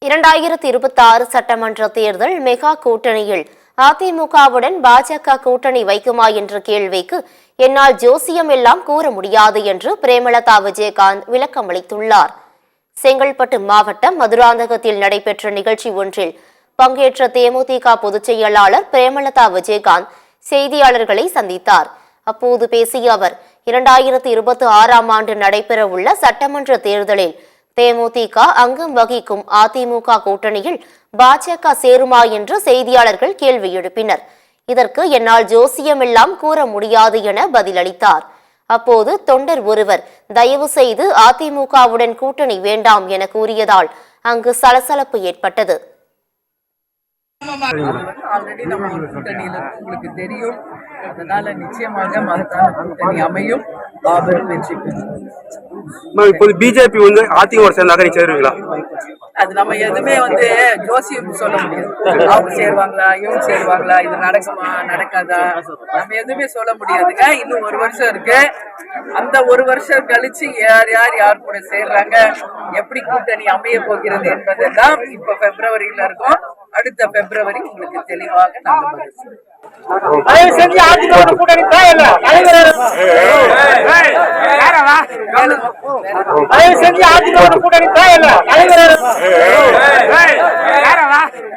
2026 சட்டமன்ற தேர்தல் மெகா கூட்டணியில் அதிமுகவுடன் பாஜக கூட்டணி வைக்குமா என்ற கேள்விக்கு என்னால் ஜோசியம் எல்லாம் கூற முடியாது என்று பிரேமலதா விஜயகாந்த் விளக்கமளித்துள்ளார். செங்கல்பட்டு மாவட்டம் மதுராந்தகத்தில் நடைபெற்ற நிகழ்ச்சி ஒன்றில் பங்கேற்ற தேமுதிக பொதுச் செயலாளர் பிரேமலதா விஜயகாந்த் செய்தியாளர்களை சந்தித்தார். அப்போது பேசிய அவர் 2026ஆம் ஆண்டு நடைபெறவுள்ள சட்டமன்ற தேர்தலில் தேமுதிக அங்கம் வகிக்கும் அதிமுக கூட்டணியில் பாஜக சேருமா என்று செய்தியாளர்கள் கேள்வி எழுப்பினர். இதற்கு என்னால் ஜோசியமெல்லாம் கூற முடியாது என பதிலளித்தார். அப்போது தொண்டர் ஒருவர் தயவு செய்து அதிமுகவுடன் கூட்டணி வேண்டாம் என கூறியதால் அங்கு சலசலப்பு ஏற்பட்டது. ஆல்ரெடி நம்ம ஒரு கூட்டணியில உங்களுக்கு தெரியும். அதனால நிச்சயமாக மகத்தான கூட்டணி அமையும். இப்போது பிஜேபி வந்து அதிமுக சேர்ந்தாங்க சேருவீங்களா? அது நம்ம எதுவுமே ஜோசியம் சொல்ல முடியாது. அவங்க சேருவாங்களா, இவங்க சேருவாங்களா, இது நடக்குமா நடக்காதா, நம்ம எதுவுமே சொல்ல முடியாதுங்க. இன்னும் ஒரு வருஷம் இருக்கு. அந்த ஒரு வருஷம் கழிச்சு யார் யார் கூட சேர்றாங்க, எப்படி கூட்டணி அமைய போகிறது என்பதெல்லாம் இப்ப பிப்ரவரியில இருக்கும். அடுத்த பிப்ரவரி உங்களுக்கு தெளிவாக நாங்கள் கூட்டணி